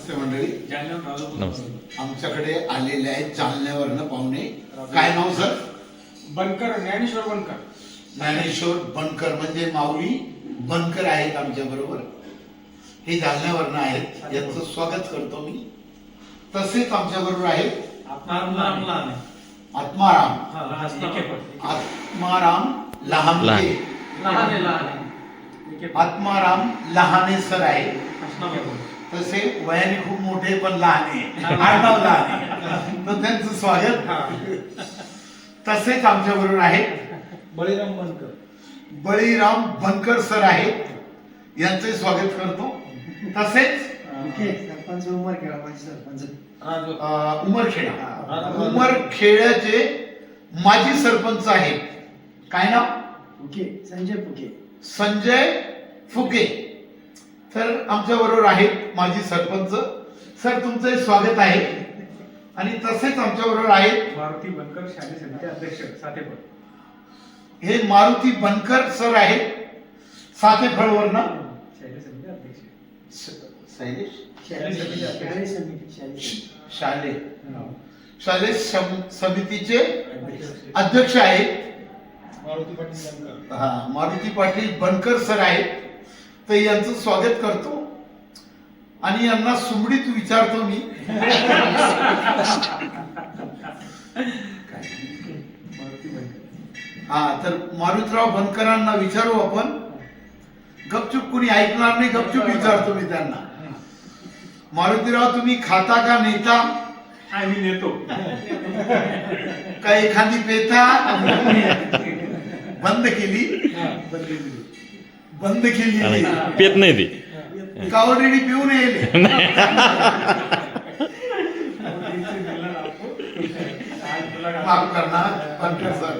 नमस्ते मंडळी. नमस्ते. आमच्याकडे आलेले आहेत जालन्यावरनं पाहुणे. काय नाव सर? बनकर, ज्ञानेश्वर बनकर. ज्ञानेश्वर बनकर म्हणजे माऊली बनकर आहेत आमच्या बरोबर. हे जालन्यावरनं आहेत, यांचं स्वागत करतो मी. तसेच आमच्या बरोबर आहेत आत्माराम लहानके. आत्माराम लहाने सर आहे. तसे वयाने खूप मोठे पण लहान आहे, आडनाव लहान आहे, तर त्यांचं स्वागत. तसेच आमच्या बरोबर आहेत बळीराम बनकर सर आहेत, यांचे स्वागत करतो. तसेच उमरखेड्याचे माजी सरपंच आहेत. काय नाव? संजय फुके. तर आमच्या बरोबर आहेत माजी सरपंच. सर तुमचे स्वागत आहे. आणि तसेच आमच्या बरोबर आहेत मारुती बनकर, शालेय समिती अध्यक्ष सातेफळ. हे मारुती बनकर सर आहेत, सातेफळवरनं. शालेय समिती अध्यक्ष. शालेय समितीचे अध्यक्ष आहेत. मारुती पाटील बनकर सर आहेत, तर यांचं स्वागत करतो. आणि यांना सुमडीत विचारतो मी. तर मारुतीराव बनकरांना विचारू आपण. गपचूप कुणी ऐकणार नाही, गपचूप विचारतो मी त्यांना. मारुतीराव तुम्ही खाता का नेता? आम्ही नेतो. का एखादी पेता बंद केली? पेत नाही ती का ऑलरेडी पिऊन येईल? माफ करणार बनकर सर.